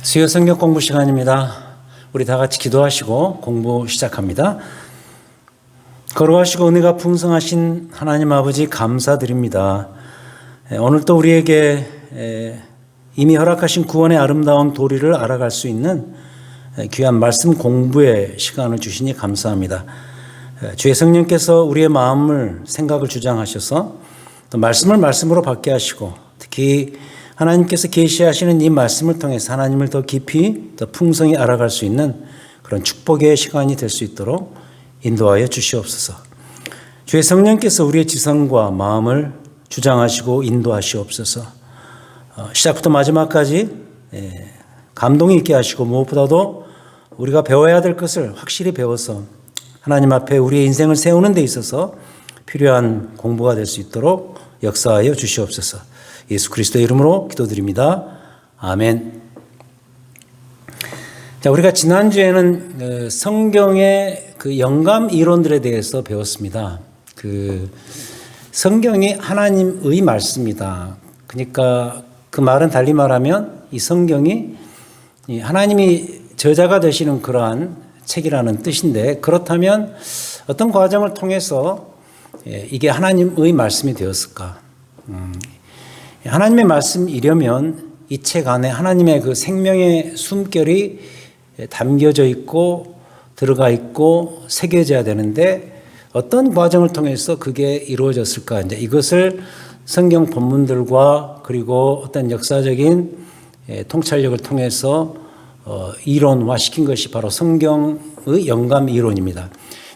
수요 성경 공부 시간입니다. 우리 다 같이 기도하시고 공부 시작합니다. 거룩하시고 은혜가 풍성하신 하나님 아버지 감사드립니다. 오늘 또 우리에게 이미 허락하신 구원의 아름다운 도리를 알아갈 수 있는 귀한 말씀 공부의 시간을 주시니 감사합니다. 주의 성령께서 우리의 마음을 생각을 주장하셔서 또 말씀을 말씀으로 받게 하시고 특히 하나님께서 계시하시는 이 말씀을 통해서 하나님을 더 깊이 더 풍성히 알아갈 수 있는 그런 축복의 시간이 될 수 있도록 인도하여 주시옵소서. 주의 성령께서 우리의 지성과 마음을 주장하시고 인도하시옵소서. 시작부터 마지막까지 감동이 있게 하시고 무엇보다도 우리가 배워야 될 것을 확실히 배워서 하나님 앞에 우리의 인생을 세우는 데 있어서 필요한 공부가 될 수 있도록 역사하여 주시옵소서. 예수 그리스도의 이름으로 기도드립니다. 아멘. 자, 우리가 지난주에는 성경의 그 영감 이론들에 대해서 배웠습니다. 성경이 하나님의 말씀이다. 그러니까 그 말은 달리 말하면 이 성경이 하나님이 저자가 되시는 그러한 책이라는 뜻인데, 그렇다면 어떤 과정을 통해서 이게 하나님의 말씀이 되었을까? 하나님의 말씀이려면 이 책 안에 하나님의 그 생명의 숨결이 담겨져 있고 들어가 있고 새겨져야 되는데 어떤 과정을 통해서 그게 이루어졌을까? 이제 이것을 성경 본문들과 그리고 어떤 역사적인 통찰력을 통해서 이론화시킨 것이 바로 성경의 영감 이론입니다.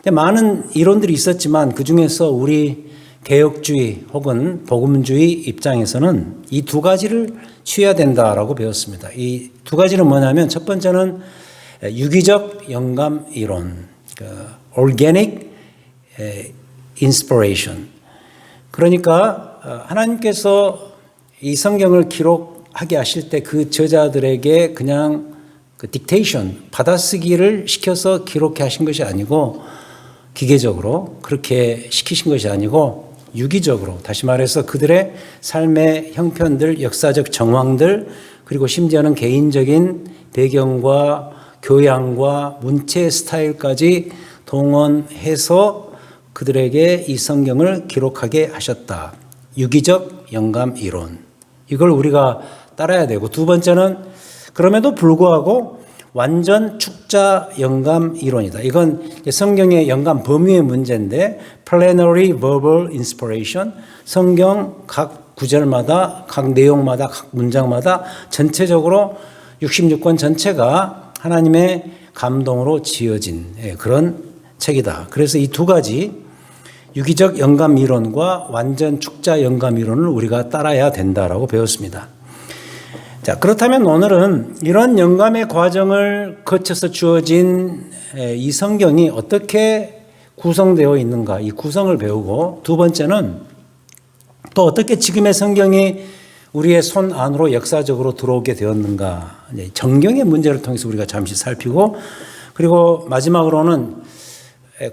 많은 이론들이 있었지만 그 중에서 우리 개혁주의 혹은 복음주의 입장에서는 이 두 가지를 취해야 된다라고 배웠습니다. 이 두 가지는 뭐냐면 첫 번째는 유기적 영감 이론, organic inspiration. 그러니까 하나님께서 이 성경을 기록하게 하실 때 그 저자들에게 그냥 그 딕테이션, 받아쓰기를 시켜서 기록해 하신 것이 아니고 기계적으로 그렇게 시키신 것이 아니고 유기적으로, 다시 말해서 그들의 삶의 형편들, 역사적 정황들, 그리고 심지어는 개인적인 배경과 교양과 문체 스타일까지 동원해서 그들에게 이 성경을 기록하게 하셨다. 유기적 영감 이론. 이걸 우리가 따라야 되고, 두 번째는 그럼에도 불구하고 완전 축자 영감 이론이다. 이건 성경의 영감 범위의 문제인데 Plenary Verbal Inspiration, 성경 각 구절마다 각 내용마다 각 문장마다 전체적으로 66권 전체가 하나님의 감동으로 지어진 그런 책이다. 그래서 이 두 가지 유기적 영감 이론과 완전 축자 영감 이론을 우리가 따라야 된다라고 배웠습니다. 자, 그렇다면 오늘은 이런 영감의 과정을 거쳐서 주어진 이 성경이 어떻게 구성되어 있는가, 이 구성을 배우고, 두 번째는 또 어떻게 지금의 성경이 우리의 손 안으로 역사적으로 들어오게 되었는가, 정경의 문제를 통해서 우리가 잠시 살피고, 그리고 마지막으로는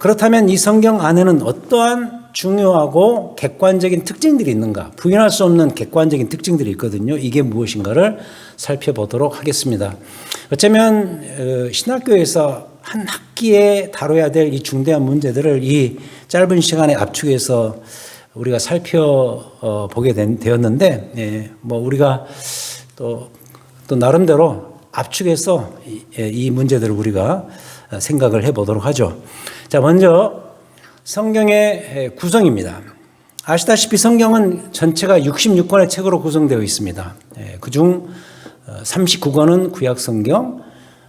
그렇다면 이 성경 안에는 어떠한 중요하고 객관적인 특징들이 있는가, 부인할 수 없는 객관적인 특징들이 있거든요. 이게 무엇인가를 살펴보도록 하겠습니다. 어쩌면 신학교에서 한 학기에 다뤄야 될 이 중대한 문제들을 이 짧은 시간에 압축해서 우리가 살펴보게 되었는데, 우리가 또 나름대로 압축해서 이 문제들을 우리가 생각을 해보도록 하죠. 자, 먼저 성경의 구성입니다. 아시다시피 성경은 전체가 66권의 책으로 구성되어 있습니다. 그중 39권은 구약성경,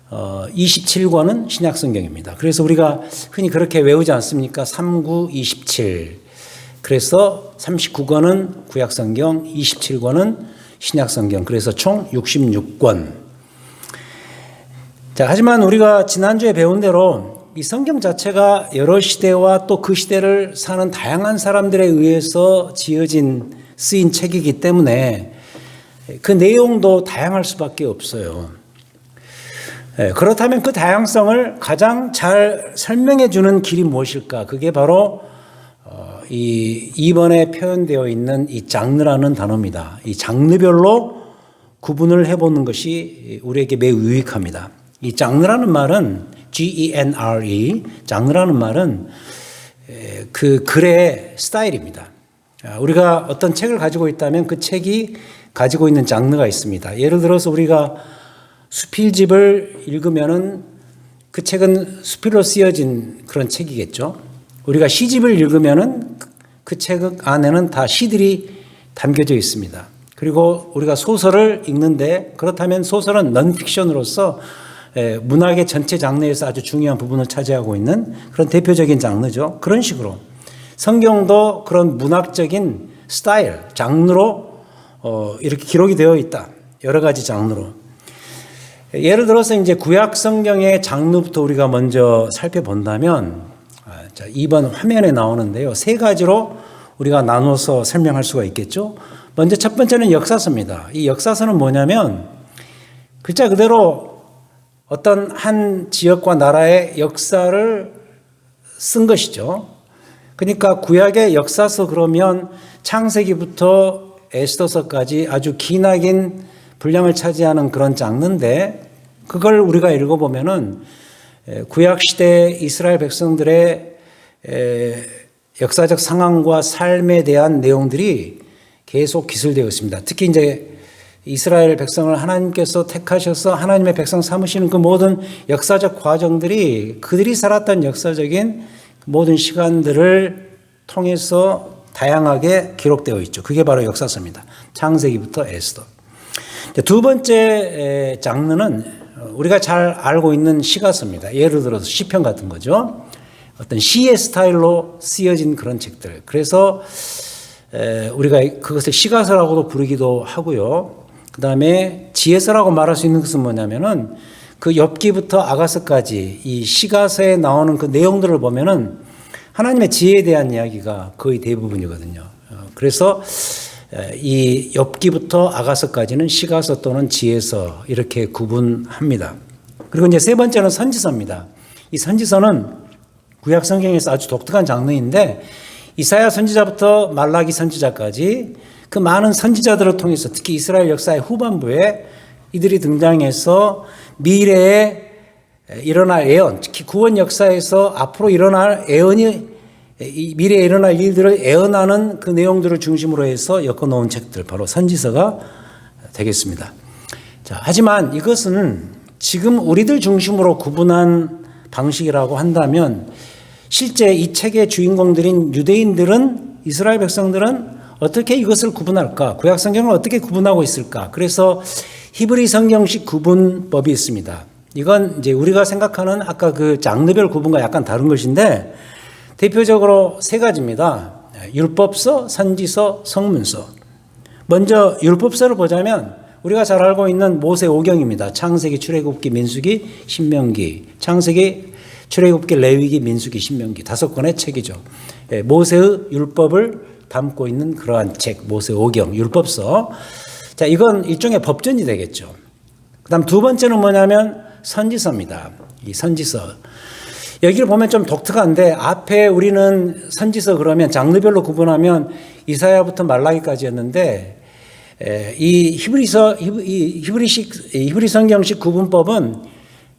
27권은 신약성경입니다. 그래서 우리가 흔히 그렇게 외우지 않습니까? 39, 27. 그래서 39권은 구약성경, 27권은 신약성경. 그래서 총 66권. 자, 하지만 우리가 지난주에 배운 대로 이 성경 자체가 여러 시대와 또 그 시대를 사는 다양한 사람들에 의해서 지어진 쓰인 책이기 때문에 그 내용도 다양할 수밖에 없어요. 그렇다면 그 다양성을 가장 잘 설명해 주는 길이 무엇일까? 그게 바로 이 2번에 표현되어 있는 이 장르라는 단어입니다. 이 장르별로 구분을 해보는 것이 우리에게 매우 유익합니다. 이 장르라는 말은 G-E-N-R-E, 장르라는 말은 그 글의 스타일입니다. 우리가 어떤 책을 가지고 있다면 그 책이 가지고 있는 장르가 있습니다. 예를 들어서 우리가 수필집을 읽으면은 그 책은 수필로 쓰여진 그런 책이겠죠. 우리가 시집을 읽으면은 그 책 안에는 다 시들이 담겨져 있습니다. 그리고 우리가 소설을 읽는데 그렇다면 소설은 넌픽션으로서 문학의 전체 장르에서 아주 중요한 부분을 차지하고 있는 그런 대표적인 장르죠. 그런 식으로 성경도 그런 문학적인 스타일, 장르로 이렇게 기록이 되어 있다. 여러 가지 장르로. 예를 들어서 이제 구약 성경의 장르부터 우리가 먼저 살펴본다면, 자, 2번 화면에 나오는데요. 세 가지로 우리가 나눠서 설명할 수가 있겠죠. 먼저 첫 번째는 역사서입니다. 이 역사서는 뭐냐면 글자 그대로 어떤 한 지역과 나라의 역사를 쓴 것이죠. 그러니까 구약의 역사서 그러면 창세기부터 에스더서까지 아주 기나긴 분량을 차지하는 그런 장르인데 그걸 우리가 읽어보면은 구약 시대 이스라엘 백성들의 역사적 상황과 삶에 대한 내용들이 계속 기술되어 있습니다. 특히 이제 이스라엘 백성을 하나님께서 택하셔서 하나님의 백성 삼으시는 그 모든 역사적 과정들이 그들이 살았던 역사적인 모든 시간들을 통해서 다양하게 기록되어 있죠. 그게 바로 역사서입니다. 창세기부터 에스더. 두 번째 장르는 우리가 잘 알고 있는 시가서입니다. 예를 들어서 시편 같은 거죠. 어떤 시의 스타일로 쓰여진 그런 책들. 그래서 우리가 그것을 시가서라고도 부르기도 하고요. 그 다음에 지혜서라고 말할 수 있는 것은 뭐냐면은 그 욥기부터 아가서까지 이 시가서에 나오는 그 내용들을 보면은 하나님의 지혜에 대한 이야기가 거의 대부분이거든요. 그래서 이 욥기부터 아가서까지는 시가서 또는 지혜서 이렇게 구분합니다. 그리고 이제 세 번째는 선지서입니다. 이 선지서는 구약 성경에서 아주 독특한 장르인데 이사야 선지자부터 말라기 선지자까지 그 많은 선지자들을 통해서 특히 이스라엘 역사의 후반부에 이들이 등장해서 미래에 일어날 예언, 특히 구원 역사에서 앞으로 일어날 예언이 미래에 일어날 일들을 예언하는 그 내용들을 중심으로 해서 엮어놓은 책들 바로 선지서가 되겠습니다. 자, 하지만 이것은 지금 우리들 중심으로 구분한 방식이라고 한다면 실제 이 책의 주인공들인 유대인들은 이스라엘 백성들은 어떻게 이것을 구분할까? 구약 성경을 어떻게 구분하고 있을까? 그래서 히브리 성경식 구분법이 있습니다. 이건 이제 우리가 생각하는 아까 그 장르별 구분과 약간 다른 것인데 대표적으로 세 가지입니다. 율법서, 선지서, 성문서. 먼저 율법서를 보자면 우리가 잘 알고 있는 모세오경입니다. 창세기, 출애굽기, 민수기, 신명기. 창세기, 출애굽기, 레위기, 민수기, 신명기. 5권의 책이죠. 모세의 율법을 담고 있는 그러한 책, 모세오경, 율법서. 자, 이건 일종의 법전이 되겠죠. 그 다음 두 번째는 뭐냐면 선지서입니다. 이 선지서. 여기를 보면 좀 독특한데 앞에 우리는 선지서 그러면 장르별로 구분하면 이사야부터 말라기까지였는데 이 히브리 성경식 구분법은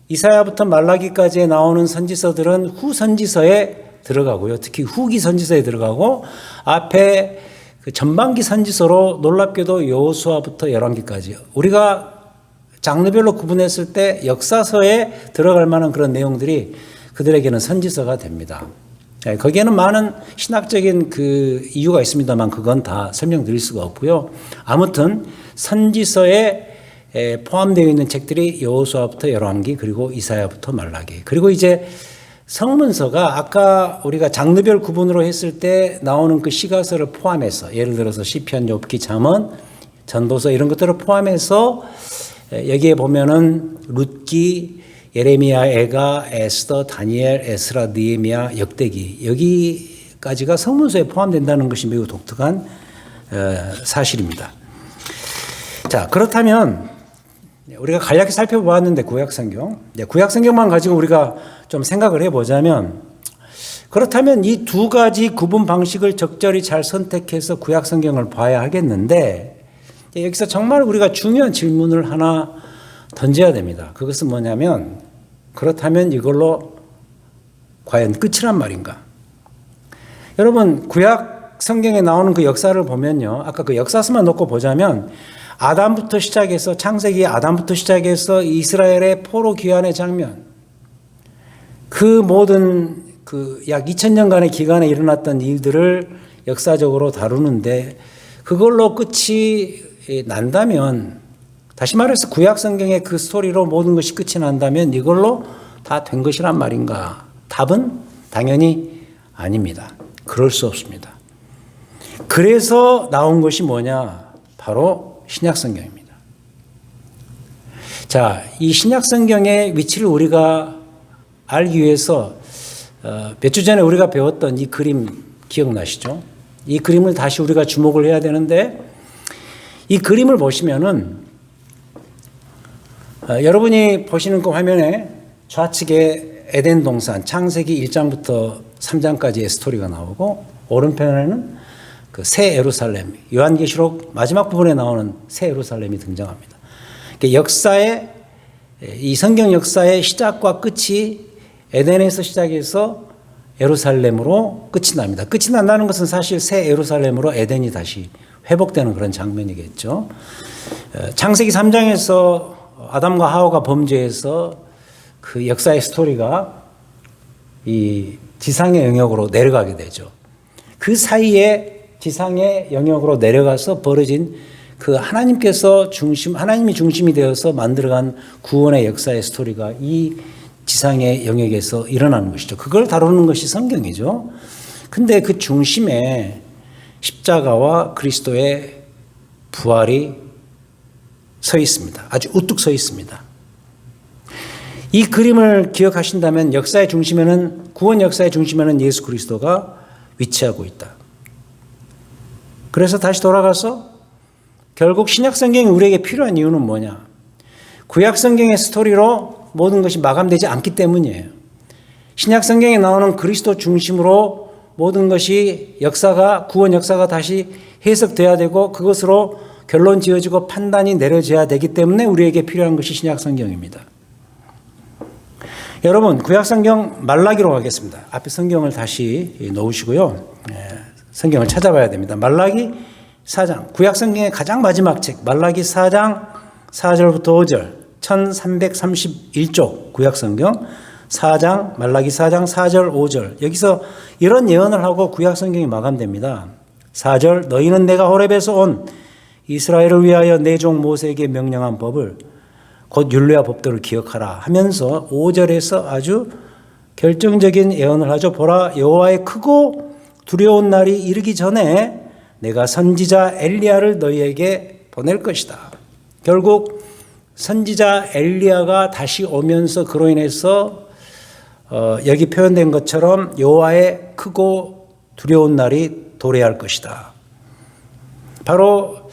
이사야부터 말라기까지에 나오는 선지서들은 후선지서에 들어가고요. 특히 후기 선지서에 들어가고 앞에 그 전반기 선지서로 놀랍게도 여호수아부터 열왕기까지 우리가 장르별로 구분했을 때 역사서에 들어갈 만한 그런 내용들이 그들에게는 선지서가 됩니다. 거기에는 많은 신학적인 그 이유가 있습니다만 그건 다 설명드릴 수가 없고요. 아무튼 선지서에 포함되어 있는 책들이 여호수아부터 열왕기 그리고 이사야부터 말라기 그리고 이제 성문서가 아까 우리가 장르별 구분으로 했을 때 나오는 그 시가서를 포함해서 예를 들어서 시편, 욥기, 잠언, 전도서 이런 것들을 포함해서 여기에 보면은 룻기, 예레미야, 에가, 에스더, 다니엘, 에스라, 느헤미야, 역대기 여기까지가 성문서에 포함된다는 것이 매우 독특한 사실입니다. 자, 그렇다면 우리가 간략히 살펴보았는데 구약 성경만 가지고 우리가 좀 생각을 해보자면 그렇다면 이 두 가지 구분 방식을 적절히 잘 선택해서 구약 성경을 봐야 하겠는데 여기서 정말 우리가 중요한 질문을 하나 던져야 됩니다. 그것은 뭐냐면, 그렇다면 이걸로 과연 끝이란 말인가? 여러분, 구약 성경에 나오는 그 역사를 보면요, 아까 그 역사서만 놓고 보자면 아담부터 시작해서, 창세기 아담부터 시작해서 이스라엘의 포로 귀환의 장면, 그 모든 그 약 2000년간의 기간에 일어났던 일들을 역사적으로 다루는데, 그걸로 끝이 난다면, 다시 말해서 구약 성경의 그 스토리로 모든 것이 끝이 난다면 이걸로 다 된 것이란 말인가? 답은 당연히 아닙니다. 그럴 수 없습니다. 그래서 나온 것이 뭐냐? 바로 신약 성경입니다. 자, 이 신약 성경의 위치를 우리가 알기 위해서 몇 주 전에 우리가 배웠던 이 그림 기억나시죠? 이 그림을 다시 우리가 주목을 해야 되는데, 이 그림을 보시면은 여러분이 보시는 그 화면에 좌측에 에덴 동산 창세기 1장부터 3장까지의 스토리가 나오고, 오른편에는 그 새 예루살렘, 요한계시록 마지막 부분에 나오는 새 예루살렘이 등장합니다. 역사의, 이 성경 역사의 시작과 끝이 에덴에서 시작해서 예루살렘으로 끝이 납니다. 끝이 난다는 것은 사실 새 예루살렘으로 에덴이 다시 회복되는 그런 장면이겠죠. 창세기 3장에서 아담과 하와가 범죄해서 그 역사의 스토리가 이 지상의 영역으로 내려가게 되죠. 그 사이에 지상의 영역으로 내려가서 벌어진 그 하나님이 중심이 되어서 만들어간 구원의 역사의 스토리가 이 지상의 영역에서 일어나는 것이죠. 그걸 다루는 것이 성경이죠. 근데 그 중심에 십자가와 그리스도의 부활이 서 있습니다. 아주 우뚝 서 있습니다. 이 그림을 기억하신다면 역사의 중심에는, 구원 역사의 중심에는 예수 그리스도가 위치하고 있다. 그래서 다시 돌아가서 결국 신약 성경이 우리에게 필요한 이유는 뭐냐? 구약 성경의 스토리로 모든 것이 마감되지 않기 때문이에요. 신약 성경에 나오는 그리스도 중심으로 모든 것이 역사가, 구원 역사가 다시 해석돼야 되고 그것으로 결론 지어지고 판단이 내려져야 되기 때문에 우리에게 필요한 것이 신약 성경입니다. 여러분, 구약 성경 말라기로 가겠습니다. 앞에 성경을 다시 놓으시고요. 성경을 찾아봐야 됩니다. 말라기 4장, 구약 성경의 가장 마지막 책, 말라기 4장 4절부터 5절, 1331쪽 구약 성경 4장, 말라기 4장 4절 5절. 여기서 이런 예언을 하고 구약 성경이 마감됩니다. 4절, 너희는 내가 호렙에서 온 이스라엘을 위하여 내 종 모세에게 명령한 법을, 곧 율례와 법도를 기억하라 하면서 5절에서 아주 결정적인 예언을 하죠. 보라, 여호와의 크고 두려운 날이 이르기 전에 내가 선지자 엘리야를 너희에게 보낼 것이다. 결국 선지자 엘리야가 다시 오면서 그로 인해서 여기 표현된 것처럼 여호와의 크고 두려운 날이 도래할 것이다. 바로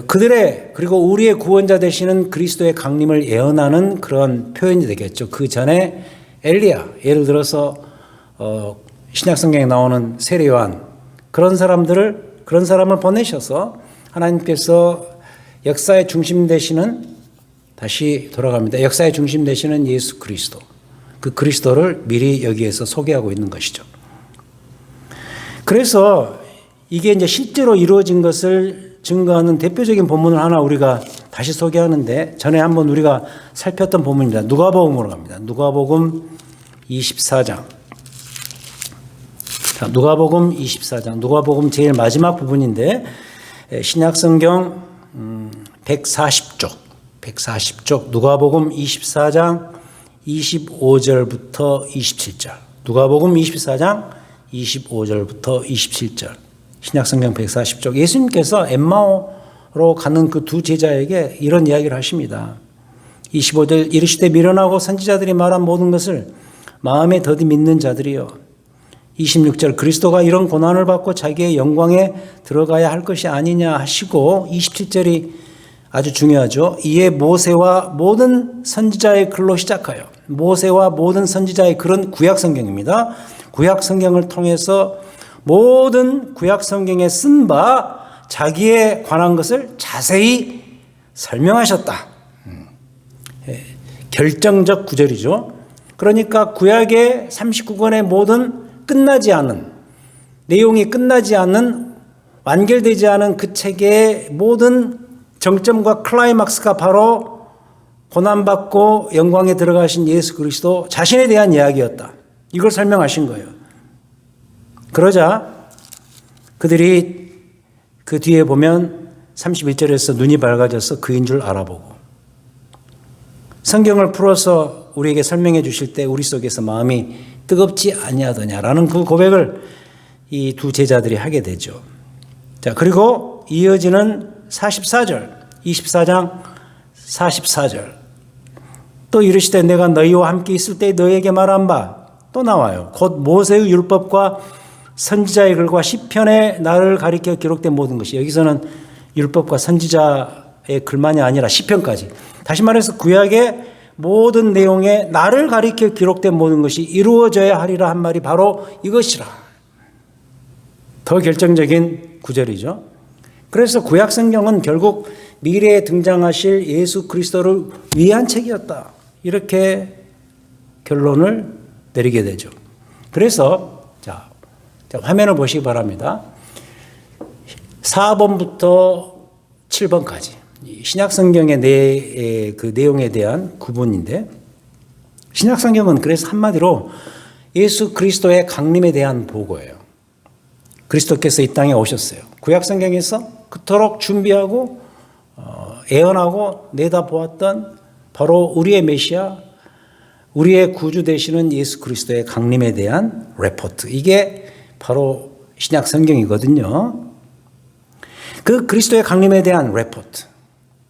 그들의, 그리고 우리의 구원자 되시는 그리스도의 강림을 예언하는 그런 표현이 되겠죠. 그 전에 엘리야, 예를 들어서 신약 성경에 나오는 세례 요한, 그런 사람을 보내셔서 하나님께서 역사의 중심 되시는, 다시 돌아갑니다. 역사의 중심 되시는 예수 그리스도, 그 그리스도를 미리 여기에서 소개하고 있는 것이죠. 그래서 이게 이제 실제로 이루어진 것을 증거하는 대표적인 본문을 하나 우리가 다시 소개하는데, 전에 한번 우리가 살폈던 본문입니다. 누가복음으로 갑니다. 누가복음 24장. 자, 누가복음 24장. 누가복음 제일 마지막 부분인데, 신약성경 140쪽. 누가복음 24장 25절부터 27절. 누가복음 24장 25절부터 27절. 신약성경 140쪽. 예수님께서 엠마오로 가는 그 두 제자에게 이런 이야기를 하십니다. 25절, 이르시되 미련하고 선지자들이 말한 모든 것을 마음에 더디 믿는 자들이여. 26절, 그리스도가 이런 고난을 받고 자기의 영광에 들어가야 할 것이 아니냐 하시고, 27절이 아주 중요하죠. 이에 모세와 모든 선지자의 글로 시작하여, 모세와 모든 선지자의 글은 구약 성경입니다. 구약 성경을 통해서 모든 구약 성경에 쓴 바 자기에 관한 것을 자세히 설명하셨다. 결정적 구절이죠. 그러니까 구약의 39권의 모든 끝나지 않은, 내용이 끝나지 않는, 완결되지 않은 그 책의 모든 정점과 클라이막스가 바로 고난받고 영광에 들어가신 예수 그리스도 자신에 대한 이야기였다. 이걸 설명하신 거예요. 그러자 그들이 그 뒤에 보면 31절에서 눈이 밝아져서 그인 줄 알아보고, 성경을 풀어서 우리에게 설명해 주실 때 우리 속에서 마음이 뜨겁지 아니하더냐라는 그 고백을 이 두 제자들이 하게 되죠. 자, 그리고 이어지는 44절, 24장 44절. 또 이르시되 내가 너희와 함께 있을 때 너희에게 말한 바, 또 나와요. 곧 모세의 율법과 선지자의 글과 시편의 나를 가리켜 기록된 모든 것이, 여기서는 율법과 선지자의 글만이 아니라 시편까지, 다시 말해서 구약의 모든 내용에 나를 가리켜 기록된 모든 것이 이루어져야 하리라 한 말이 바로 이것이라. 더 결정적인 구절이죠. 그래서 구약 성경은 결국 미래에 등장하실 예수 그리스도를 위한 책이었다. 이렇게 결론을 내리게 되죠. 그래서 자, 화면을 보시기 바랍니다. 4번부터 7번까지 신약 성경의 그 내용에 대한 구분인데, 신약 성경은 그래서 한마디로 예수 그리스도의 강림에 대한 보고예요. 그리스도께서 이 땅에 오셨어요. 구약 성경에서 그토록 준비하고 애언하고 내다보았던 바로 우리의 메시아, 우리의 구주 되시는 예수 그리스도의 강림에 대한 레포트, 이게 바로 신약 성경이거든요. 그 그리스도의 강림에 대한 레포트,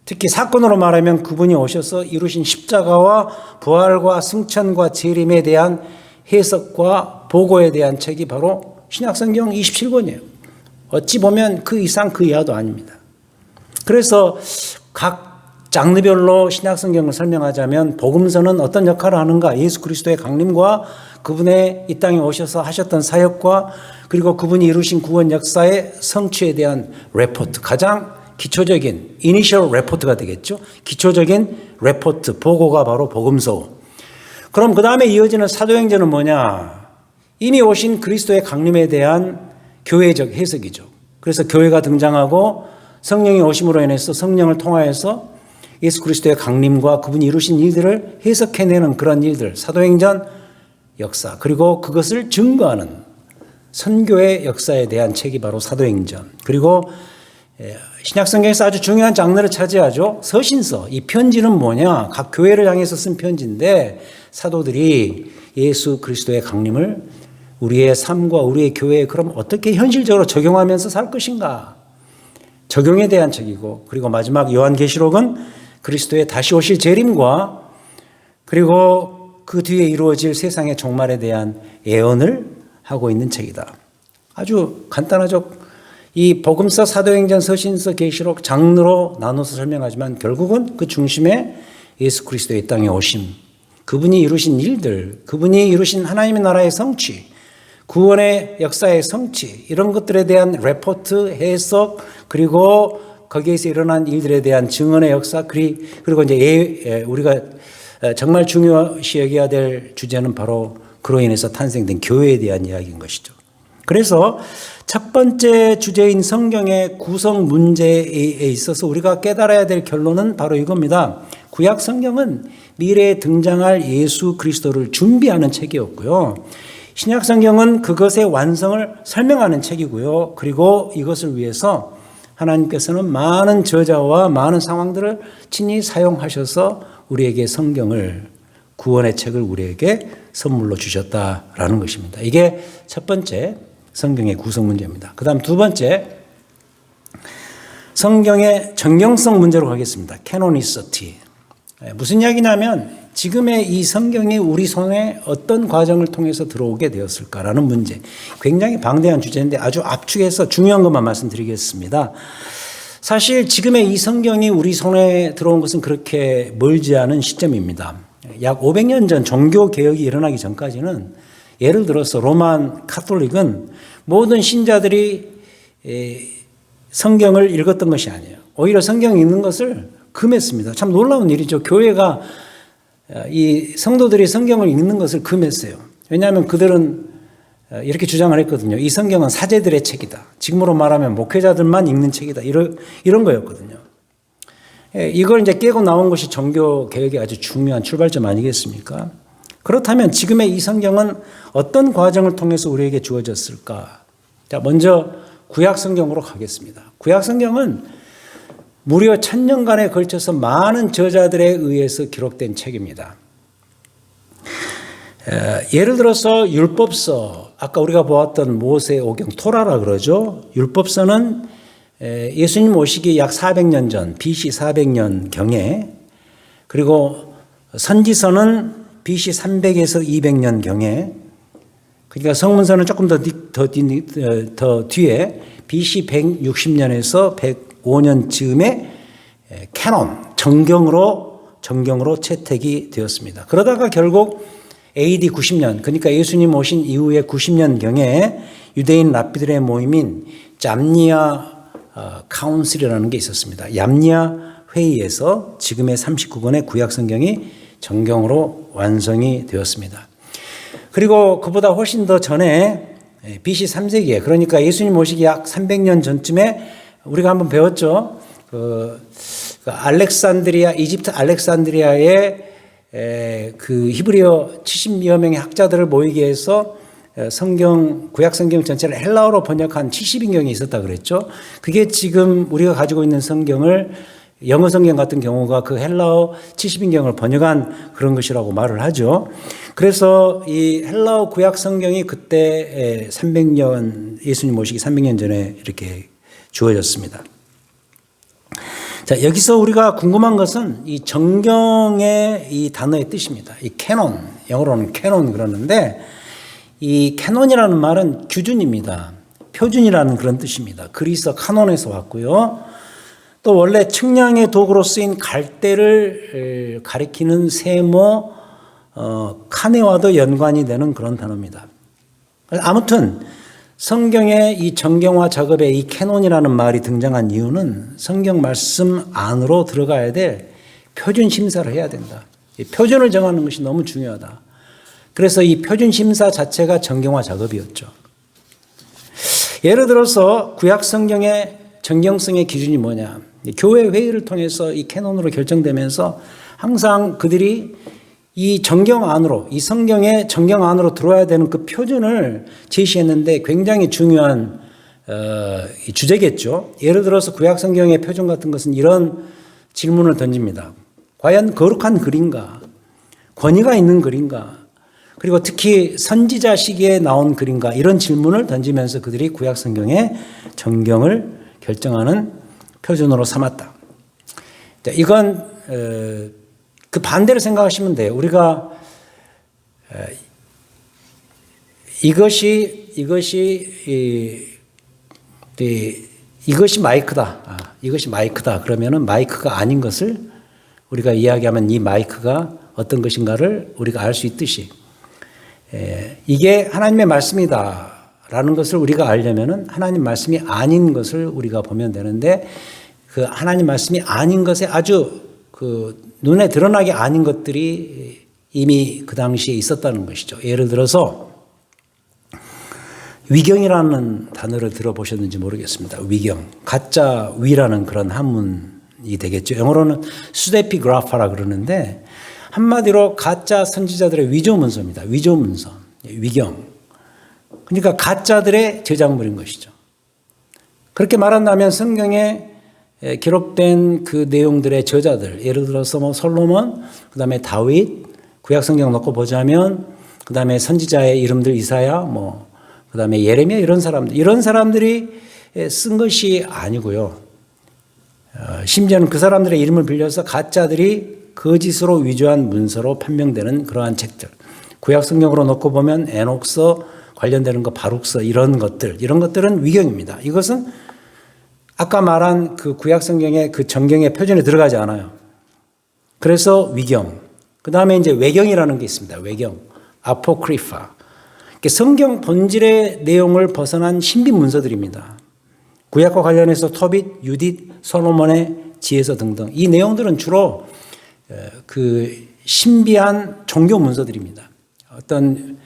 특히 사건으로 말하면 그분이 오셔서 이루신 십자가와 부활과 승천과 재림에 대한 해석과 보고에 대한 책이 바로 신약 성경 27권이에요. 어찌 보면 그 이상 그 이하도 아닙니다. 그래서 각 장르별로 신약 성경을 설명하자면 복음서는 어떤 역할을 하는가, 예수 그리스도의 강림과 그분의 이 땅에 오셔서 하셨던 사역과 그리고 그분이 이루신 구원 역사의 성취에 대한 레포트, 가장 기초적인 이니셜 레포트가 되겠죠. 기초적인 레포트, 보고가 바로 복음서. 그럼 그 다음에 이어지는 사도행전은 뭐냐? 이미 오신 그리스도의 강림에 대한 교회적 해석이죠. 그래서 교회가 등장하고 성령이 오심으로 인해서 성령을 통하여서 예수 그리스도의 강림과 그분이 이루신 일들을 해석해내는 그런 일들, 사도행전 역사, 그리고 그것을 증거하는 선교의 역사에 대한 책이 바로 사도행전. 그리고 신약성경에서 아주 중요한 장르를 차지하죠. 서신서. 이 편지는 뭐냐? 각 교회를 향해서 쓴 편지인데 사도들이 예수 그리스도의 강림을 우리의 삶과 우리의 교회에 그럼 어떻게 현실적으로 적용하면서 살 것인가? 적용에 대한 책이고, 그리고 마지막 요한계시록은 그리스도의 다시 오실 재림과 그리고 그 뒤에 이루어질 세상의 종말에 대한 예언을 하고 있는 책이다. 아주 간단하죠. 이 복음서, 사도행전, 서신서, 계시록 장르로 나눠서 설명하지만 결국은 그 중심에 예수 그리스도의 땅에 오심, 그분이 이루신 일들, 그분이 이루신 하나님의 나라의 성취, 구원의 역사의 성취, 이런 것들에 대한 레포트, 해석, 그리고 거기에서 일어난 일들에 대한 증언의 역사, 그리고 이제 우리가 정말 중요시 여겨야 될 주제는 바로 그로 인해서 탄생된 교회에 대한 이야기인 것이죠. 그래서 첫 번째 주제인 성경의 구성 문제에 있어서 우리가 깨달아야 될 결론은 바로 이겁니다. 구약 성경은 미래에 등장할 예수 그리스도를 준비하는 책이었고요. 신약 성경은 그것의 완성을 설명하는 책이고요. 그리고 이것을 위해서 하나님께서는 많은 저자와 많은 상황들을 친히 사용하셔서 우리에게 성경을, 구원의 책을 우리에게 선물로 주셨다라는 것입니다. 이게 첫 번째 성경의 구성 문제입니다. 그 다음 두 번째, 성경의 정경성 문제로 가겠습니다. 캐노니시티. 무슨 이야기냐면 지금의 이 성경이 우리 손에 어떤 과정을 통해서 들어오게 되었을까라는 문제. 굉장히 방대한 주제인데 아주 압축해서 중요한 것만 말씀드리겠습니다. 사실 지금의 이 성경이 우리 손에 들어온 것은 그렇게 멀지 않은 시점입니다. 약 500년 전 종교개혁이 일어나기 전까지는, 예를 들어서 로만 카톨릭은 모든 신자들이 성경을 읽었던 것이 아니에요. 오히려 성경 읽는 것을 금했습니다. 참 놀라운 일이죠. 교회가 이 성도들이 성경을 읽는 것을 금했어요. 왜냐하면 그들은 이렇게 주장을 했거든요. 이 성경은 사제들의 책이다. 지금으로 말하면 목회자들만 읽는 책이다. 이런 거였거든요. 이걸 이제 깨고 나온 것이 종교 개혁의 아주 중요한 출발점 아니겠습니까? 그렇다면 지금의 이 성경은 어떤 과정을 통해서 우리에게 주어졌을까? 자, 먼저 구약 성경으로 가겠습니다. 구약 성경은 무려 1000년간에 걸쳐서 많은 저자들에 의해서 기록된 책입니다. 예를 들어서 율법서, 아까 우리가 보았던 모세 오경 토라라 그러죠. 율법서는 예수님 오시기 약 400년 전, BC 400년 경에, 그리고 선지서는 BC 300에서 200년 경에, 그러니까 성문서는 조금 더 뒤에 BC 160년에서 105년 즈음에 캐논, 정경으로 채택이 되었습니다. 그러다가 결국 AD 90년, 그러니까 예수님 오신 이후에 90년경에 유대인 랍비들의 모임인 잠니아 카운슬이라는 게 있었습니다. 얌니아 회의에서 지금의 39권의 구약 성경이 정경으로 완성이 되었습니다. 그리고 그보다 훨씬 더 전에 BC 3세기에, 그러니까 예수님 오시기 약 300년 전쯤에 우리가 한번 배웠죠. 알렉산드리아, 이집트 알렉산드리아의 그 히브리어 70여 명의 학자들을 모이게 해서 구약 성경 전체를 헬라어로 번역한 70인경이 있었다 그랬죠. 그게 지금 우리가 가지고 있는 성경을, 영어 성경 같은 경우가 그 헬라어 70인경을 번역한 그런 것이라고 말을 하죠. 그래서 이 헬라어 구약 성경이 그때 300년, 예수님 오시기 300년 전에 이렇게 주어졌습니다. 자, 여기서 우리가 궁금한 것은 이 정경의 이 단어의 뜻입니다. 이 캐논, 영어로는 캐논 그러는데, 이 캐논이라는 말은 규준입니다. 표준이라는 그런 뜻입니다. 그리스 카논에서 왔고요. 또 원래 측량의 도구로 쓰인 갈대를 가리키는 세모 칸에와도 연관이 되는 그런 단어입니다. 아무튼 성경의 이 정경화 작업에 이 캐논이라는 말이 등장한 이유는 성경 말씀 안으로 들어가야 될 표준 심사를 해야 된다. 이 표준을 정하는 것이 너무 중요하다. 그래서 이 표준 심사 자체가 정경화 작업이었죠. 예를 들어서 구약 성경의 정경성의 기준이 뭐냐? 교회 회의를 통해서 이 캐논으로 결정되면서 항상 그들이 이 정경 안으로, 이 성경의 정경 안으로 들어와야 되는 그 표준을 제시했는데 굉장히 중요한 주제겠죠. 예를 들어서 구약 성경의 표준 같은 것은 이런 질문을 던집니다. 과연 거룩한 글인가? 권위가 있는 글인가? 그리고 특히 선지자 시기에 나온 글인가? 이런 질문을 던지면서 그들이 구약 성경의 정경을 결정하는 표준으로 삼았다. 이건 그 반대로 생각하시면 돼요. 우리가 이것이 마이크다. 이것이 마이크다. 그러면은 마이크가 아닌 것을 우리가 이야기하면 이 마이크가 어떤 것인가를 우리가 알 수 있듯이 이게 하나님의 말씀이다라는 것을 우리가 알려면은 하나님 말씀이 아닌 것을 우리가 보면 되는데, 그 하나님 말씀이 아닌 것에 아주 그 눈에 드러나게 아닌 것들이 이미 그 당시에 있었다는 것이죠. 예를 들어서 위경이라는 단어를 들어보셨는지 모르겠습니다. 위경, 가짜 위라는 그런 한문이 되겠죠. 영어로는 수데피그라파라 그러는데 한마디로 가짜 선지자들의 위조 문서입니다. 위조 문서, 위경. 그러니까 가짜들의 제작물인 것이죠. 그렇게 말한다면 성경에 기록된 그 내용들의 저자들, 예를 들어서 뭐 솔로몬, 그 다음에 다윗, 구약 성경 놓고 보자면, 그 다음에 선지자의 이름들 이사야, 그 다음에 예레미야 이런 사람들이 쓴 것이 아니고요. 심지어는 그 사람들의 이름을 빌려서 가짜들이 거짓으로 위조한 문서로 판명되는 그러한 책들. 구약 성경으로 놓고 보면 에녹서 관련되는 거, 바룩서 이런 것들은 위경입니다. 이것은 아까 말한 그 구약 성경의 그 정경의 표준에 들어가지 않아요. 그래서 위경. 그 다음에 이제 외경이라는 게 있습니다. 외경. 아포크리파. 성경 본질의 내용을 벗어난 신비 문서들입니다. 구약과 관련해서 토빗, 유딧, 솔로몬의 지혜서 등등 이 내용들은 주로 그 신비한 종교 문서들입니다. 어떤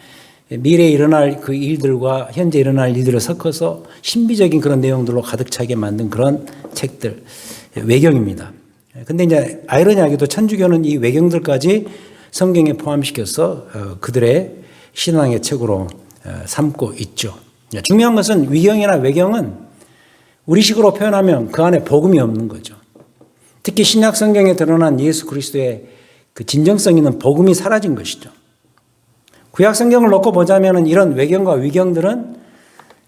미래에 일어날 그 일들과 현재 일어날 일들을 섞어서 신비적인 그런 내용들로 가득 차게 만든 그런 책들, 외경입니다. 근데 이제 아이러니하게도 천주교는 이 외경들까지 성경에 포함시켜서 그들의 신앙의 책으로 삼고 있죠. 중요한 것은 위경이나 외경은 우리식으로 표현하면 그 안에 복음이 없는 거죠. 특히 신약 성경에 드러난 예수 그리스도의 그 진정성 있는 복음이 사라진 것이죠. 구약 성경을 놓고 보자면 이런 외경과 위경들은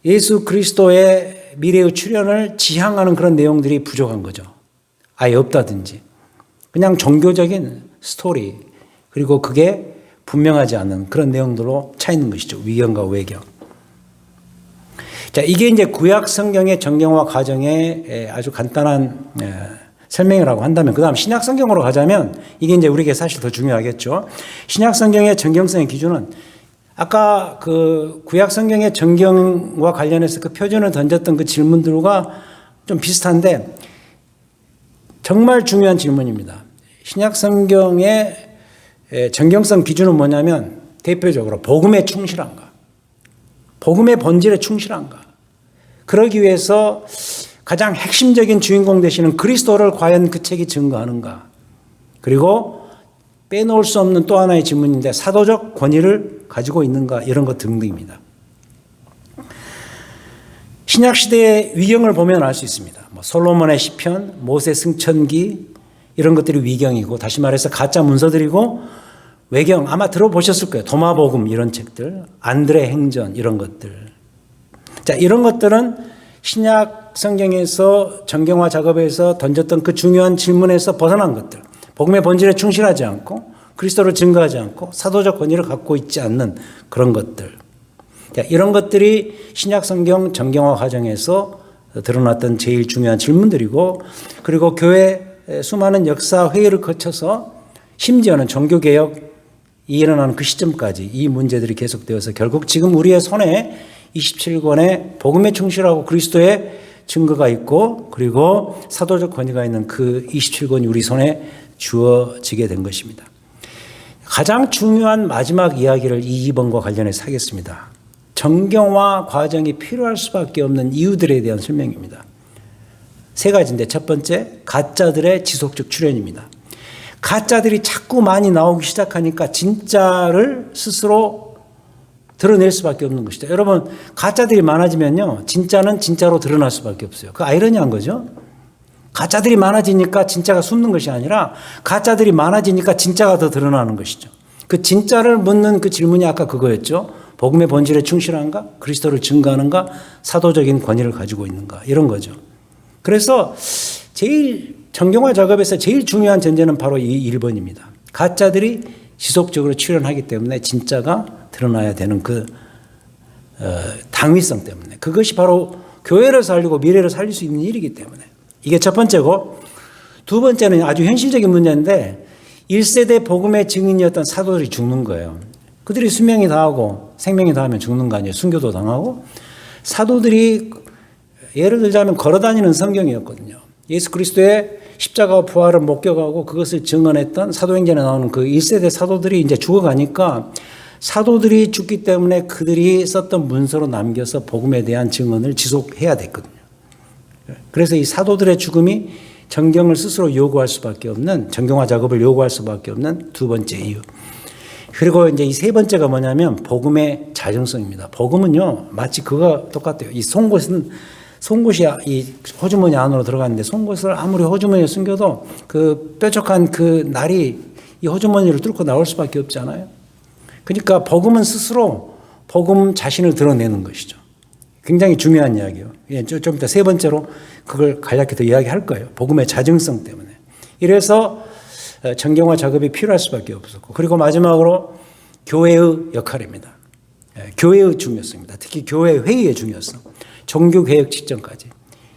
예수 그리스도의 미래의 출현을 지향하는 그런 내용들이 부족한 거죠. 아예 없다든지. 그냥 종교적인 스토리, 그리고 그게 분명하지 않은 그런 내용들로 차 있는 것이죠. 위경과 외경. 자, 이게 이제 구약 성경의 정경화 과정의 아주 간단한 설명이라고 한다면, 그 다음 신약 성경으로 가자면 이게 이제 우리에게 사실 더 중요하겠죠. 신약 성경의 정경성의 기준은 아까 그 구약 성경의 정경과 관련해서 그 표준을 던졌던 그 질문들과 좀 비슷한데 정말 중요한 질문입니다. 신약 성경의 정경성 기준은 뭐냐면 대표적으로 복음에 충실한가, 복음의 본질에 충실한가. 그러기 위해서 가장 핵심적인 주인공 되시는 그리스도를 과연 그 책이 증거하는가. 그리고 빼놓을 수 없는 또 하나의 질문인데 사도적 권위를 가지고 있는가, 이런 것 등등입니다. 신약시대의 위경을 보면 알 수 있습니다. 솔로몬의 시편, 모세 승천기 이런 것들이 위경이고, 다시 말해서 가짜 문서들이고, 외경 아마 들어보셨을 거예요. 도마복음 이런 책들, 안드레 행전 이런 것들. 자, 이런 것들은 신약 성경에서 정경화 작업에서 던졌던 그 중요한 질문에서 벗어난 것들, 복음의 본질에 충실하지 않고 그리스도를 증거하지 않고 사도적 권위를 갖고 있지 않는 그런 것들. 자, 이런 것들이 신약 성경 정경화 과정에서 드러났던 제일 중요한 질문들이고, 그리고 교회 수많은 역사 회의를 거쳐서 심지어는 종교개혁이 일어나는 그 시점까지 이 문제들이 계속되어서 결국 지금 우리의 손에 27권의 복음에 충실하고 그리스도의 증거가 있고, 그리고 사도적 권위가 있는 그 27권이 우리 손에 주어지게 된 것입니다. 가장 중요한 마지막 이야기를 이 2번과 관련해서 하겠습니다. 정경화 과정이 필요할 수밖에 없는 이유들에 대한 설명입니다. 세 가지인데, 첫 번째, 가짜들의 지속적 출현입니다. 가짜들이 자꾸 많이 나오기 시작하니까 진짜를 스스로 드러낼 수밖에 없는 것이죠. 여러분, 가짜들이 많아지면요, 진짜는 진짜로 드러날 수밖에 없어요. 그 아이러니한 거죠. 가짜들이 많아지니까 진짜가 숨는 것이 아니라 가짜들이 많아지니까 진짜가 더 드러나는 것이죠. 그 진짜를 묻는 그 질문이 아까 그거였죠. 복음의 본질에 충실한가? 그리스도를 증거하는가? 사도적인 권위를 가지고 있는가? 이런 거죠. 그래서 제일 정경화 작업에서 제일 중요한 전제는 바로 이 1번입니다. 가짜들이 지속적으로 출현하기 때문에 진짜가 드러나야 되는 그 당위성 때문에, 그것이 바로 교회를 살리고 미래를 살릴 수 있는 일이기 때문에, 이게 첫 번째고, 두 번째는 아주 현실적인 문제인데 1세대 복음의 증인이었던 사도들이 죽는 거예요. 그들이 수명이 다하고 생명이 다하면 죽는 거 아니에요. 순교도 당하고. 사도들이 예를 들자면 걸어다니는 성경이었거든요. 예수 그리스도의 십자가와 부활을 목격하고 그것을 증언했던 사도행전에 나오는 그 1세대 사도들이 이제 죽어가니까 사도들이 죽기 때문에 그들이 썼던 문서로 남겨서 복음에 대한 증언을 지속해야 됐거든요. 그래서 이 사도들의 죽음이 정경을 스스로 요구할 수밖에 없는, 정경화 작업을 요구할 수밖에 없는 두 번째 이유. 그리고 이제 이 세 번째가 뭐냐면 복음의 자정성입니다. 복음은요, 마치 그거 똑같아요. 이 송곳이 이 호주머니 안으로 들어갔는데 송곳을 아무리 호주머니에 숨겨도 그 뾰족한 그 날이 이 호주머니를 뚫고 나올 수밖에 없잖아요. 그러니까 복음은 스스로 복음 자신을 드러내는 것이죠. 굉장히 중요한 이야기예요. 좀 이따 세 번째로 그걸 간략히 더 이야기할 거예요. 복음의 자정성 때문에. 이래서 정경화 작업이 필요할 수밖에 없었고, 그리고 마지막으로 교회의 역할입니다. 교회의 중요성입니다. 특히 교회 회의의 중요성. 종교개혁 직전까지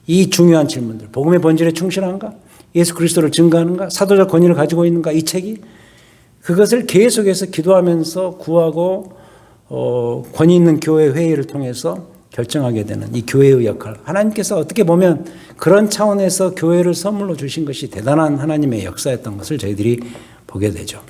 이 중요한 질문들, 복음의 본질에 충실한가? 예수 그리스도를 증거하는가? 사도적 권위를 가지고 있는가? 이 책이 그것을 계속해서 기도하면서 구하고 권위 있는 교회 회의를 통해서 결정하게 되는 이 교회의 역할. 하나님께서 어떻게 보면 그런 차원에서 교회를 선물로 주신 것이 대단한 하나님의 역사였던 것을 저희들이 보게 되죠.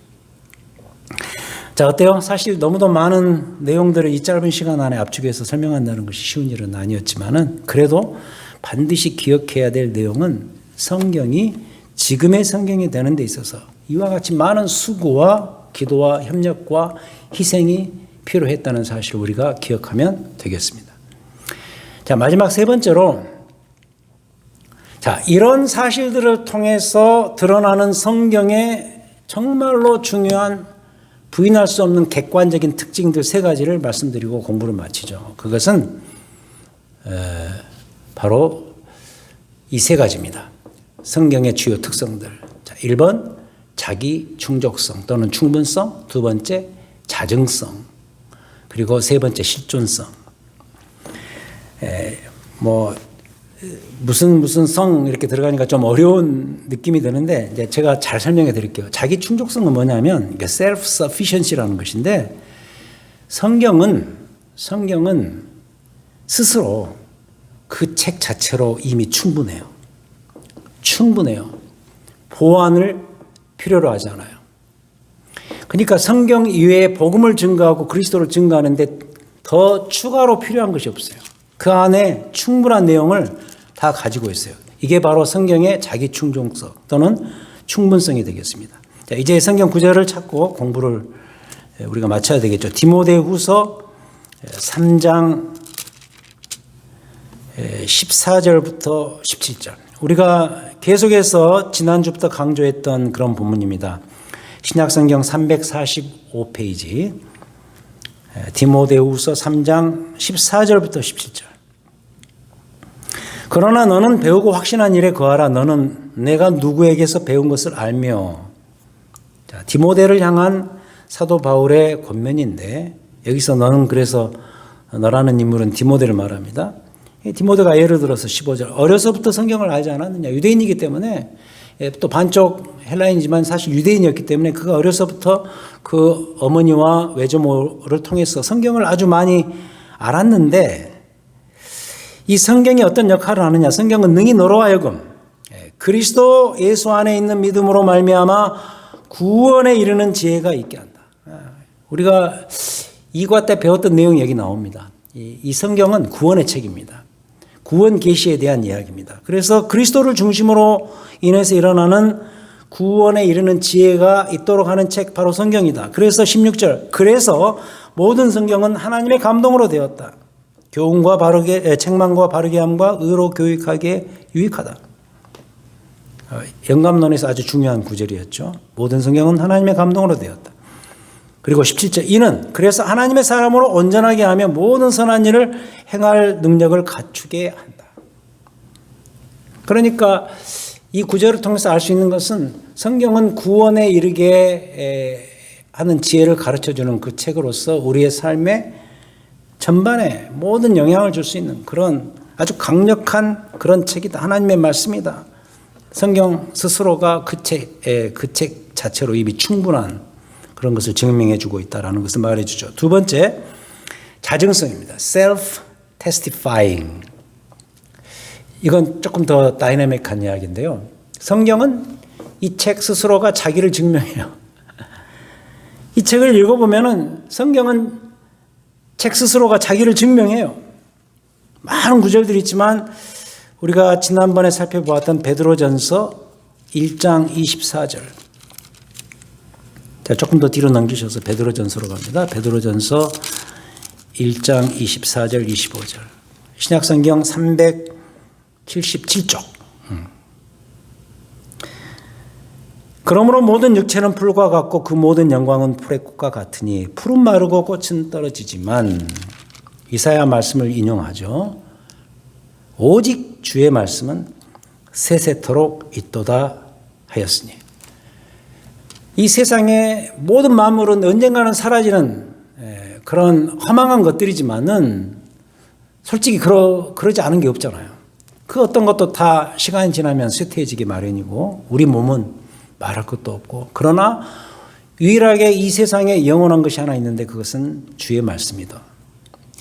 자, 어때요? 사실 너무도 많은 내용들을 이 짧은 시간 안에 압축해서 설명한다는 것이 쉬운 일은 아니었지만은 그래도 반드시 기억해야 될 내용은 성경이 지금의 성경이 되는 데 있어서 이와 같이 많은 수고와 기도와 협력과 희생이 필요했다는 사실을 우리가 기억하면 되겠습니다. 자, 마지막 세 번째로, 자, 이런 사실들을 통해서 드러나는 성경의 정말로 중요한 부인할 수 없는 객관적인 특징들 세 가지를 말씀드리고 공부를 마치죠. 그것은 바로 이 세 가지입니다. 성경의 주요 특성들. 자, 1번 자기 충족성 또는 충분성, 두 번째 자증성, 그리고 세 번째 실존성. 무슨 성 이렇게 들어가니까 좀 어려운 느낌이 드는데 이제 제가 잘 설명해 드릴게요. 자기 충족성은 뭐냐면 self-sufficiency라는 것인데 성경은 스스로 그 책 자체로 이미 충분해요. 보완을 필요로 하지 않아요. 그러니까 성경 이외에 복음을 증거하고 그리스도를 증거하는데 더 추가로 필요한 것이 없어요. 그 안에 충분한 내용을 다 가지고 있어요. 이게 바로 성경의 자기 충족성 또는 충분성이 되겠습니다. 자, 이제 성경 구절을 찾고 공부를 우리가 마쳐야 되겠죠. 디모데후서 3장 14절부터 17절. 우리가 계속해서 지난주부터 강조했던 그런 본문입니다. 신약성경 345페이지 디모데후서 3장 14절부터 17절. 그러나 너는 배우고 확신한 일에 거하라. 너는 내가 누구에게서 배운 것을 알며. 자, 디모데를 향한 사도 바울의 권면인데 여기서 너는 그래서 너라는 인물은 디모데를 말합니다. 디모데가 예를 들어서 15절 어려서부터 성경을 알지 않았느냐. 유대인이기 때문에 또 반쪽 헬라인이지만 사실 유대인이었기 때문에 그가 어려서부터 그 어머니와 외조모를 통해서 성경을 아주 많이 알았는데 이 성경이 어떤 역할을 하느냐. 성경은 능히 너로 하여금 그리스도 예수 안에 있는 믿음으로 말미암아 구원에 이르는 지혜가 있게 한다. 우리가 이과 때 배웠던 내용이 여기 나옵니다. 이 성경은 구원의 책입니다. 구원 계시에 대한 이야기입니다. 그래서 그리스도를 중심으로 인해서 일어나는 구원에 이르는 지혜가 있도록 하는 책 바로 성경이다. 그래서 16절 그래서 모든 성경은 하나님의 감동으로 되었다. 교훈과 바르게 책망과 바르게 함과 의로 교육하기에 유익하다. 영감론에서 아주 중요한 구절이었죠. 모든 성경은 하나님의 감동으로 되었다. 그리고 17절 이는 그래서 하나님의 사람으로 온전하게 하며 모든 선한 일을 행할 능력을 갖추게 한다. 그러니까 이 구절을 통해서 알 수 있는 것은 성경은 구원에 이르게 하는 지혜를 가르쳐주는 그 책으로서 우리의 삶에 전반에 모든 영향을 줄 수 있는 그런 아주 강력한 그런 책이다. 하나님의 말씀이다. 성경 스스로가 그 책 자체로 이미 충분한 그런 것을 증명해 주고 있다는 것을 말해 주죠. 두 번째, 자증성입니다. self-testifying. 이건 조금 더 다이내믹한 이야기인데요. 성경은 이 책 스스로가 자기를 증명해요. 이 책을 읽어보면은 성경은 책 스스로가 자기를 증명해요. 많은 구절들이 있지만 우리가 지난번에 살펴보았던 베드로전서 1장 24절. 자, 조금 더 뒤로 넘기셔서 베드로전서로 갑니다. 베드로전서 1장 24절 25절. 신약성경 377쪽. 그러므로 모든 육체는 풀과 같고 그 모든 영광은 풀의 꽃과 같으니 풀은 마르고 꽃은 떨어지지만 이사야 말씀을 인용하죠. 오직 주의 말씀은 세세토록 있도다 하였으니. 이 세상의 모든 만물은 언젠가는 사라지는 그런 허망한 것들이지만은 솔직히 그러지 않은 게 없잖아요. 그 어떤 것도 다 시간이 지나면 쇠퇴해지기 마련이고 우리 몸은 말할 것도 없고 그러나 유일하게 이 세상에 영원한 것이 하나 있는데 그것은 주의 말씀이다.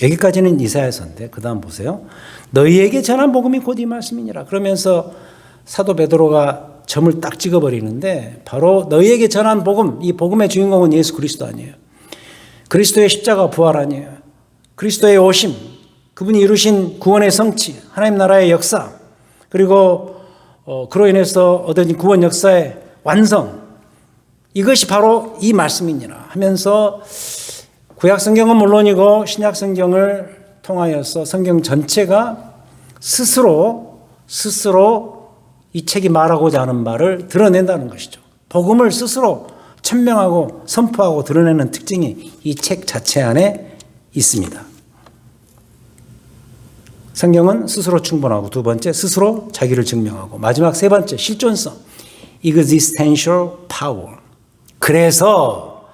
여기까지는 이사야서인데 그 다음 보세요. 너희에게 전한 복음이 곧 이 말씀이니라. 그러면서 사도 베드로가 점을 딱 찍어버리는데 바로 너희에게 전한 복음, 이 복음의 주인공은 예수 그리스도 아니에요. 그리스도의 십자가 부활 아니에요. 그리스도의 오심, 그분이 이루신 구원의 성취, 하나님 나라의 역사, 그리고 그로 인해서 얻어진 구원 역사의 완성, 이것이 바로 이 말씀이니라 하면서 구약 성경은 물론이고 신약 성경을 통하여서 성경 전체가 스스로 이 책이 말하고자 하는 말을 드러낸다는 것이죠. 복음을 스스로 천명하고 선포하고 드러내는 특징이 이 책 자체 안에 있습니다. 성경은 스스로 충분하고, 두 번째 스스로 자기를 증명하고, 마지막 세 번째 실존성, existential power. 그래서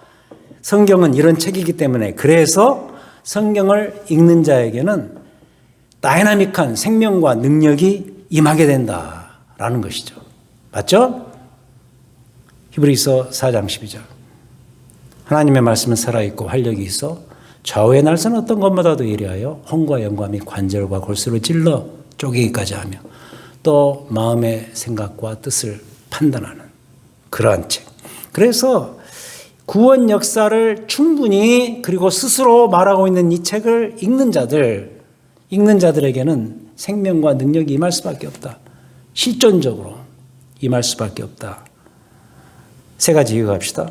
성경은 이런 책이기 때문에, 그래서 성경을 읽는 자에게는 다이나믹한 생명과 능력이 임하게 된다라는 것이죠. 맞죠? 히브리서 4장 12절. 하나님의 말씀은 살아있고 활력이 있어 좌우의 날선 어떤 것보다도 예리하여 혼과 영과 및 관절과 골수를 찔러 쪼개기까지 하며 또 마음의 생각과 뜻을 판단하는 그러한 책. 그래서 구원 역사를 충분히 그리고 스스로 말하고 있는 이 책을 읽는 자들에게는 생명과 능력이 임할 수밖에 없다. 실존적으로 임할 수밖에 없다. 세 가지 이어갑시다.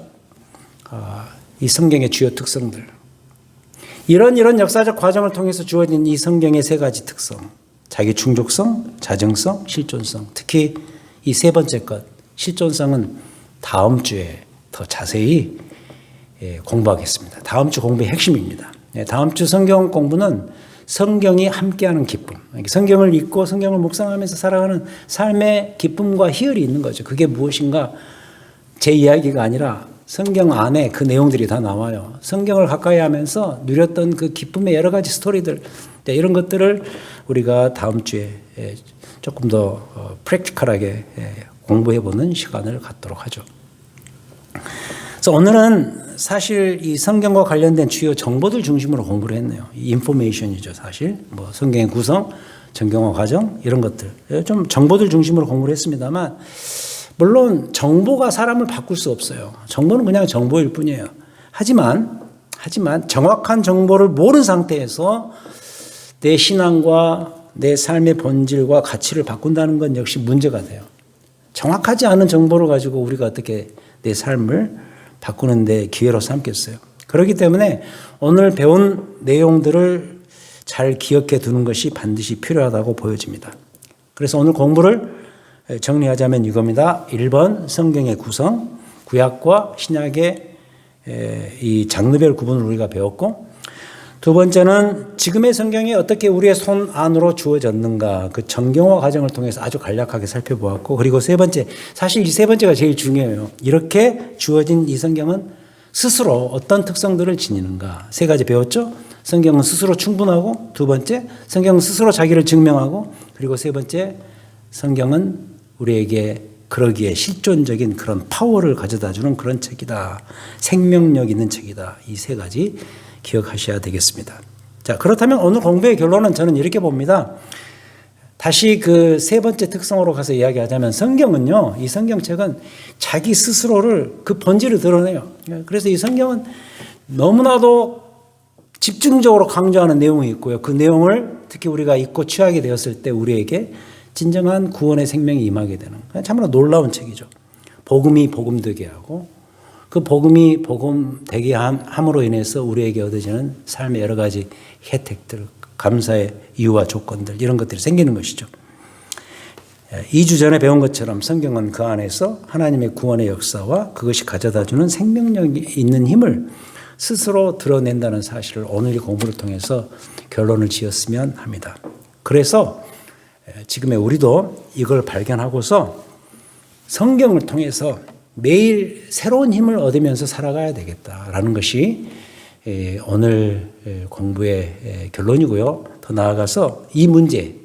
이 성경의 주요 특성들. 이런 역사적 과정을 통해서 주어진 이 성경의 세 가지 특성. 자기 충족성, 자정성, 실존성. 특히 이 세 번째 것, 실존성은 다음 주에 더 자세히 공부하겠습니다. 다음 주 공부의 핵심입니다. 다음 주 성경 공부는 성경이 함께하는 기쁨. 성경을 읽고 성경을 묵상하면서 살아가는 삶의 기쁨과 희열이 있는 거죠. 그게 무엇인가? 제 이야기가 아니라 성경 안에 그 내용들이 다 나와요. 성경을 가까이 하면서 누렸던 그 기쁨의 여러 가지 스토리들, 이런 것들을 우리가 다음 주에 조금 더 프랙티컬하게 공부해보는 시간을 갖도록 하죠. 그래서 오늘은 사실 이 성경과 관련된 주요 정보들 중심으로 공부를 했네요. 인포메이션이죠, 사실. 뭐 성경의 구성, 정경화 과정, 이런 것들. 좀 정보들 중심으로 공부를 했습니다만, 물론 정보가 사람을 바꿀 수 없어요. 정보는 그냥 정보일 뿐이에요. 하지만 정확한 정보를 모르는 상태에서 내 신앙과 내 삶의 본질과 가치를 바꾼다는 건 역시 문제가 돼요. 정확하지 않은 정보를 가지고 우리가 어떻게 내 삶을 바꾸는 데 기회로 삼겠어요. 그렇기 때문에 오늘 배운 내용들을 잘 기억해 두는 것이 반드시 필요하다고 보여집니다. 그래서 오늘 공부를 정리하자면 이겁니다. 1번 성경의 구성, 구약과 신약의 이 장르별 구분을 우리가 배웠고, 두 번째는 지금의 성경이 어떻게 우리의 손 안으로 주어졌는가, 그 정경화 과정을 통해서 아주 간략하게 살펴보았고, 그리고 세 번째, 사실 이 세 번째가 제일 중요해요. 이렇게 주어진 이 성경은 스스로 어떤 특성들을 지니는가, 세 가지 배웠죠. 성경은 스스로 충분하고, 두 번째 성경은 스스로 자기를 증명하고, 그리고 세 번째 성경은 우리에게 그러기에 실존적인 그런 파워를 가져다주는 그런 책이다. 생명력 있는 책이다. 이 세 가지 기억하셔야 되겠습니다. 자, 그렇다면 오늘 공부의 결론은 저는 이렇게 봅니다. 다시 그 세 번째 특성으로 가서 이야기하자면 성경은요, 이 성경책은 자기 스스로를 그 본질을 드러내요. 그래서 이 성경은 너무나도 집중적으로 강조하는 내용이 있고요. 그 내용을 특히 우리가 읽고 취하게 되었을 때 우리에게 진정한 구원의 생명이 임하게 되는, 참으로 놀라운 책이죠. 복음이 복음되게 하고, 그 복음이 복음되게 함으로 인해서 우리에게 얻어지는 삶의 여러 가지 혜택들, 감사의 이유와 조건들, 이런 것들이 생기는 것이죠. 2주 전에 배운 것처럼 성경은 그 안에서 하나님의 구원의 역사와 그것이 가져다주는 생명력이 있는 힘을 스스로 드러낸다는 사실을 오늘 이 공부를 통해서 결론을 지었으면 합니다. 그래서 지금의 우리도 이걸 발견하고서 성경을 통해서 매일 새로운 힘을 얻으면서 살아가야 되겠다라는 것이 오늘 공부의 결론이고요. 더 나아가서 이 문제,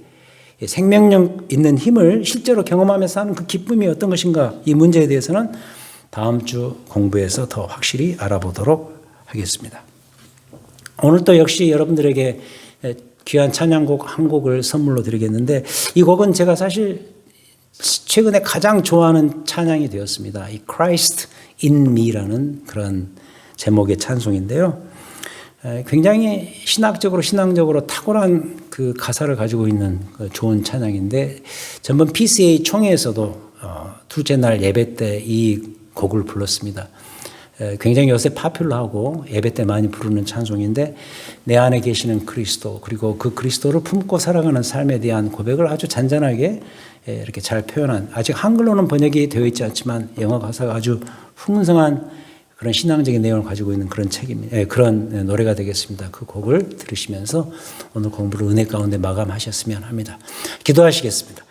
생명력 있는 힘을 실제로 경험하면서 하는 그 기쁨이 어떤 것인가, 이 문제에 대해서는 다음 주 공부에서 더 확실히 알아보도록 하겠습니다. 오늘 또 역시 여러분들에게 귀한 찬양곡 한 곡을 선물로 드리겠는데, 이 곡은 제가 사실 최근에 가장 좋아하는 찬양이 되었습니다. 이 Christ in me라는 그런 제목의 찬송인데요. 굉장히 신앙적으로 탁월한 그 가사를 가지고 있는 좋은 찬양인데, 전번 PCA 총회에서도 둘째 날 예배 때 이 곡을 불렀습니다. 굉장히 요새 파퓰러하고 예배 때 많이 부르는 찬송인데, 내 안에 계시는 그리스도, 그리고 그 그리스도를 품고 살아가는 삶에 대한 고백을 아주 잔잔하게 이렇게 잘 표현한, 아직 한글로는 번역이 되어 있지 않지만 영어 가사가 아주 풍성한 그런 신앙적인 내용을 가지고 있는 그런 책입니다. 그런 노래가 되겠습니다. 그 곡을 들으시면서 오늘 공부를 은혜 가운데 마감하셨으면 합니다. 기도하시겠습니다.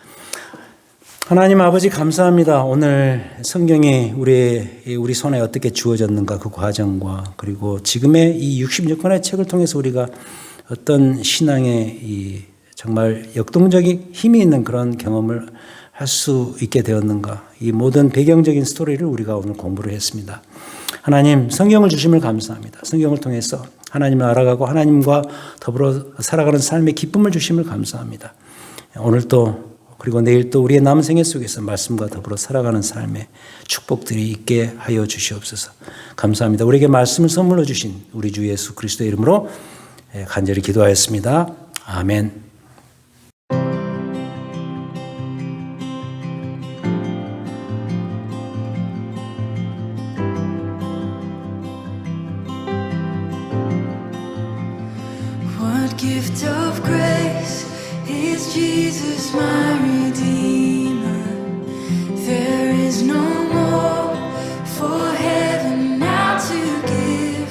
하나님 아버지, 감사합니다. 오늘 성경이 우리 손에 어떻게 주어졌는가, 그 과정과, 그리고 지금의 이 66권의 책을 통해서 우리가 어떤 신앙의 이 정말 역동적인 힘이 있는 그런 경험을 할 수 있게 되었는가, 이 모든 배경적인 스토리를 우리가 오늘 공부를 했습니다. 하나님, 성경을 주심을 감사합니다. 성경을 통해서 하나님을 알아가고 하나님과 더불어 살아가는 삶의 기쁨을 주심을 감사합니다. 오늘 또 그리고 내일 또 우리의 남은 생애 속에서 말씀과 더불어 살아가는 삶의 축복들이 있게 하여 주시옵소서. 감사합니다. 우리에게 말씀을 선물로 주신 우리 주 예수 그리스도의 이름으로 간절히 기도하였습니다. 아멘. What gift of grace is Jesus my Redeemer? There is no more for heaven now to give.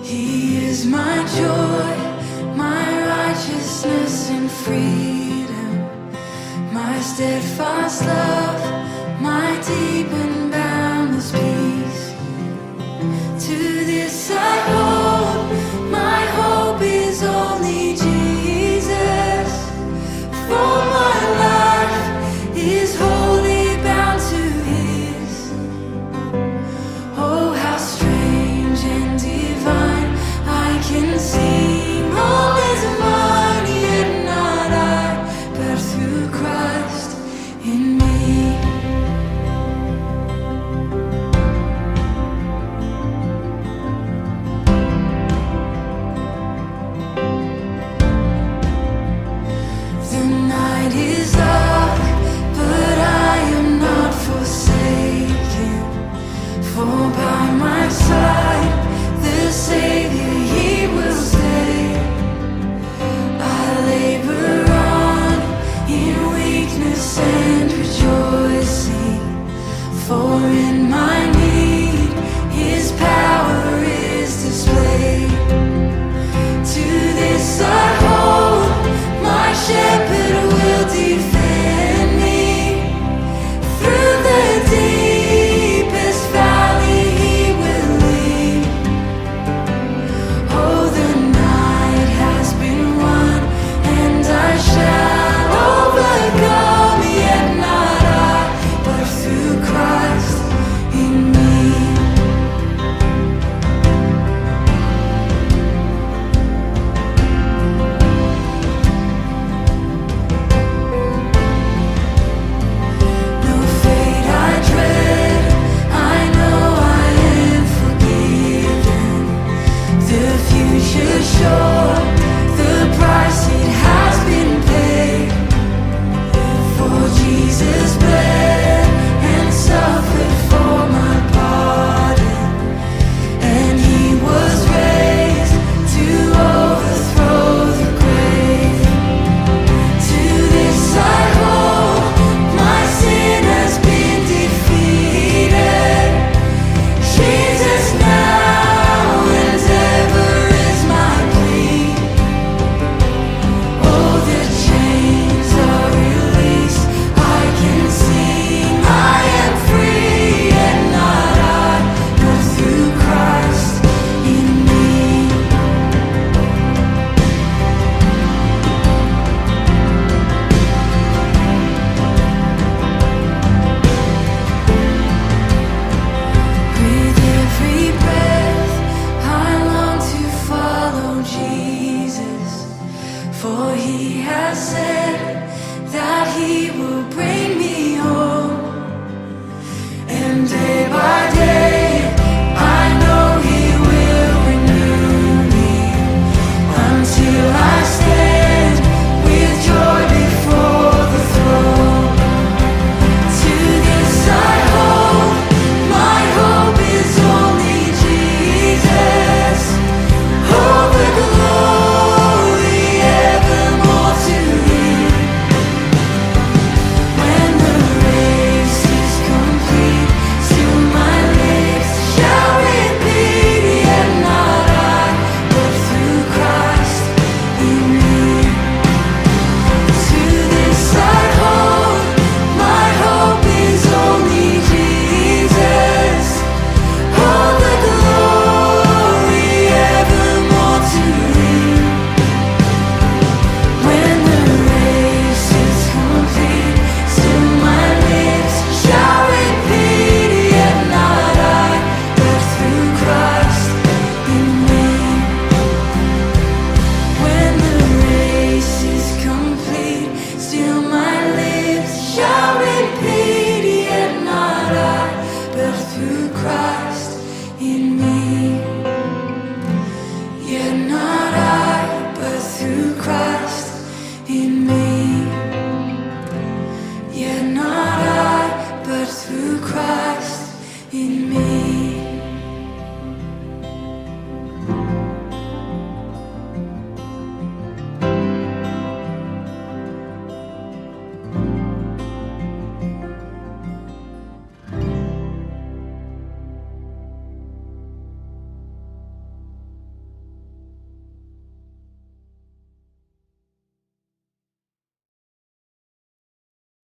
He is my joy, my righteousness and freedom, my steadfast love, my deep and boundless peace. To this I hold, my hope is only Jesus. For my life is wholly bound to His. Oh, how strange and divine, I can sing all is mine, yet not I, but through Christ in me. The night is dark, but I am not forsaken. For by my side the Savior